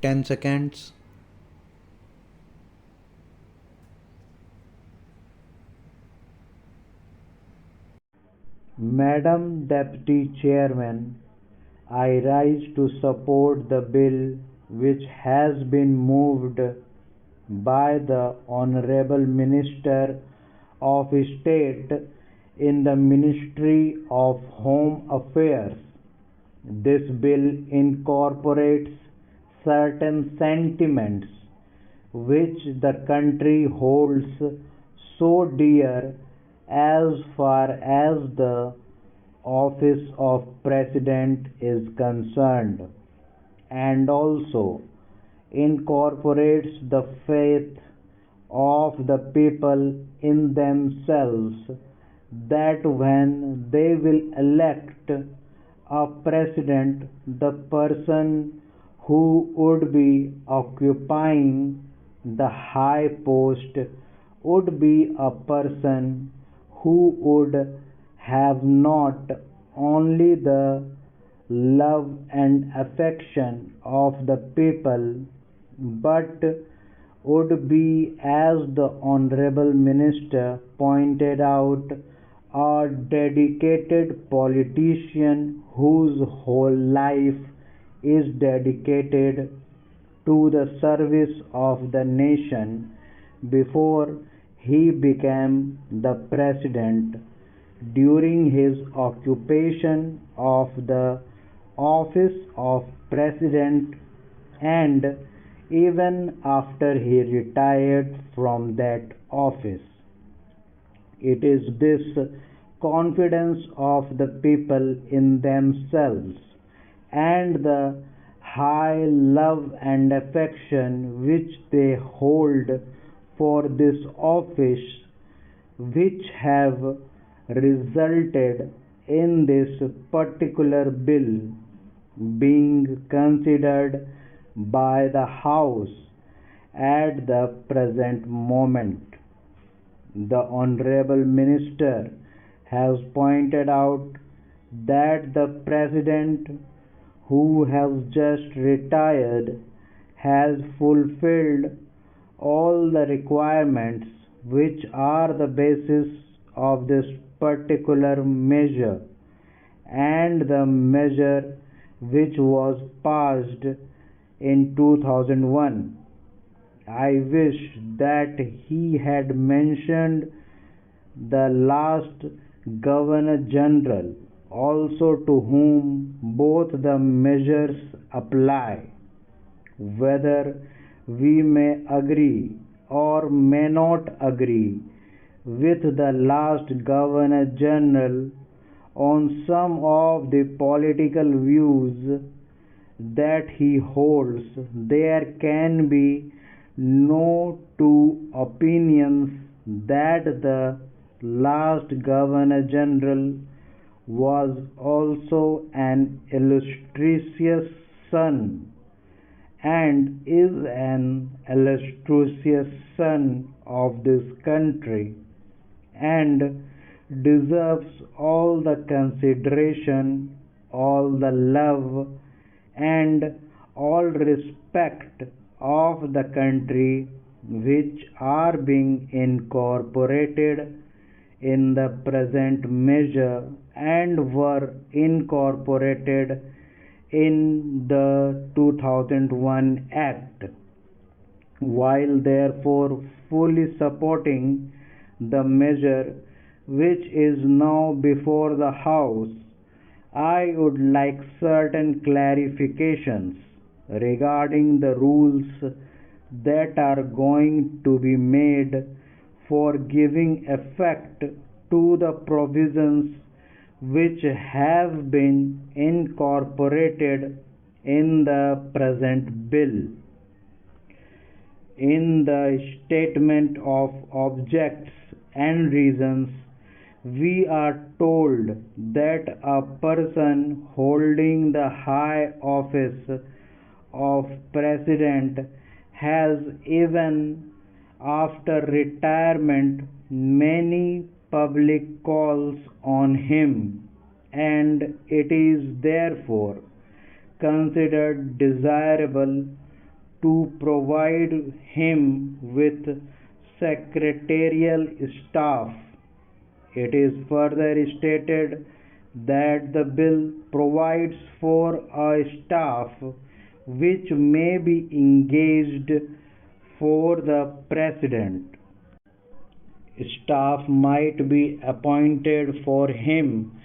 10 seconds. Madam Deputy Chairman, I rise to support the bill which has been moved by the Honorable Minister of State in the Ministry of Home Affairs. This bill incorporates certain sentiments which the country holds so dear as far as the office of President is concerned, and also incorporates the faith of the people in themselves that when they will elect a president, the person who would be occupying the high post would be a person who would have not only the love and affection of the people, but would be, as the Honorable Minister pointed out, a dedicated politician whose whole life is dedicated to the service of the nation before he became the president. During his occupation of the office of president, and even after he retired from that office. It is this confidence of the people in themselves and the high love and affection which they hold for this office which have resulted in this particular bill being considered by the House at the present moment. The Honorable Minister has pointed out that the President who has just retired has fulfilled all the requirements which are the basis of this particular measure, and the measure which was passed in 2001. I wish that he had mentioned the last Governor General also, to whom both the measures apply. Whether we may agree or may not agree with the last Governor General on some of the political views that he holds, there can be no two opinions that the last Governor General was also an illustrious son and is an illustrious son of this country, and deserves all the consideration, all the love, and all respect of the country which are being incorporated in the present measure and were incorporated in the 2001 Act. While therefore fully supporting the measure which is now before the House, I would like certain clarifications regarding the rules that are going to be made for giving effect to the provisions which have been incorporated in the present bill. In the statement of objects and reasons, we are told that a person holding the high office of president has, even after retirement, many public calls on him, and it is therefore considered desirable to provide him with secretarial staff. It is further stated that the bill provides for a staff which may be engaged for the President. Staff might be appointed for him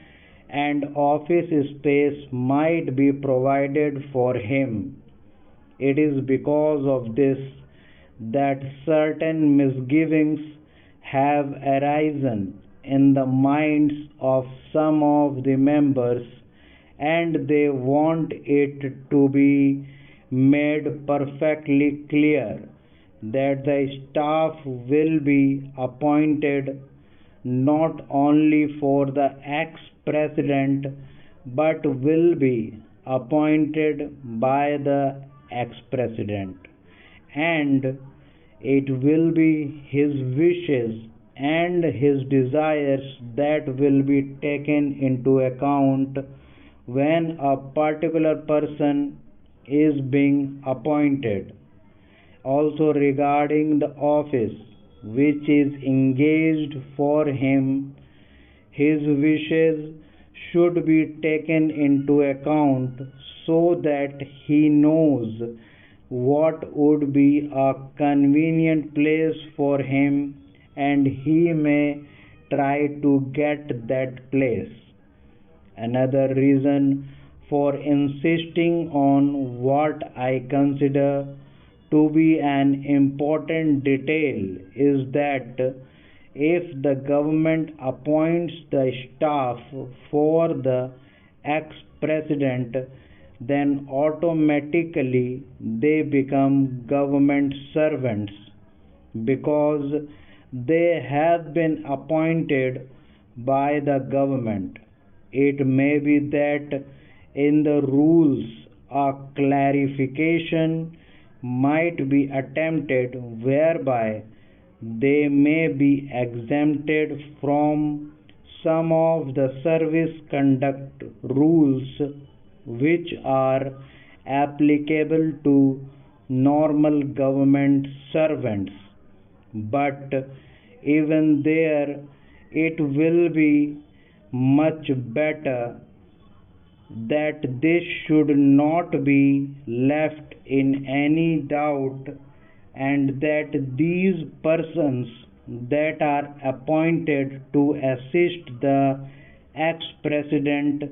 and office space might be provided for him. It is because of this that certain misgivings have arisen in the minds of some of the members, and they want it to be made perfectly clear that the staff will be appointed not only for the ex-president but will be appointed by the ex-president, and it will be his wishes and his desires that will be taken into account when a particular person is being appointed. Also, regarding the office which is engaged for him, his wishes should be taken into account so that he knows what would be a convenient place for him and he may try to get that place. Another reason for insisting on what I consider to be an important detail is that if the government appoints the staff for the ex-president, then automatically they become government servants because they have been appointed by the government. It may be that in the rules a clarification might be attempted whereby they may be exempted from some of the service conduct rules which are applicable to normal government servants, but even there it will be much better that this should not be left in any doubt, and that these persons that are appointed to assist the ex-president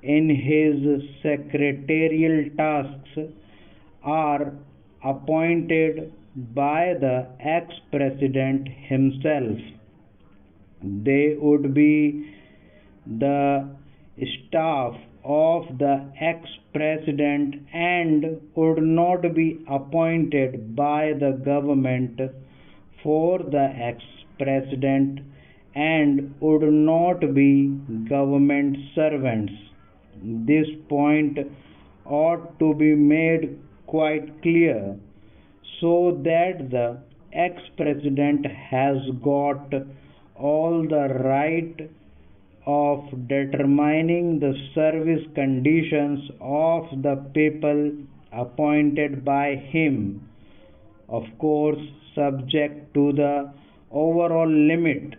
in his secretarial tasks are appointed by the ex-president himself. They would be the staff of the ex-president and would not be appointed by the government for the ex-president and would not be government servants. This point ought to be made quite clear so that the ex-president has got all the right of determining the service conditions of the people appointed by him, of course subject to the overall limit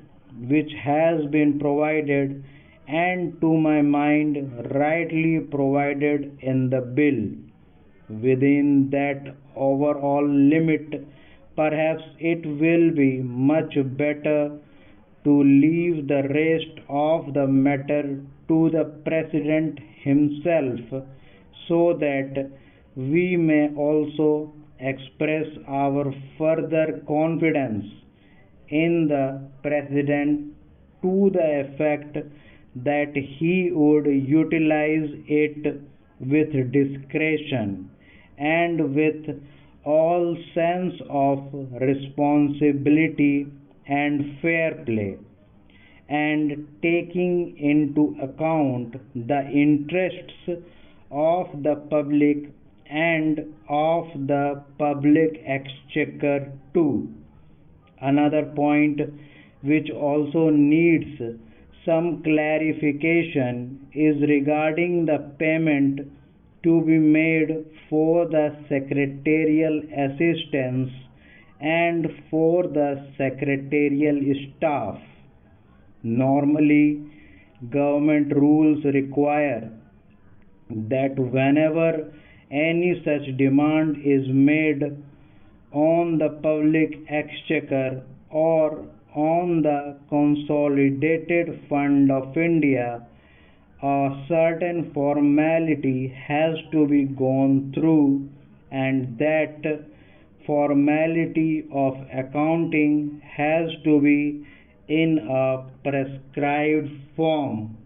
which has been provided and to my mind rightly provided in the bill. Within that overall limit, perhaps it will be much better to leave the rest of the matter to the President himself so that we may also express our further confidence in the President to the effect that he would utilize it with discretion and with all sense of responsibility and fair play, and taking into account the interests of the public and of the public exchequer too. Another point which also needs some clarification is regarding the payment to be made for the secretarial assistants and for the secretarial staff. Normally, government rules require that whenever any such demand is made on the public exchequer or on the consolidated fund of India, a certain formality has to be gone through, and that formality of accounting has to be in a prescribed form.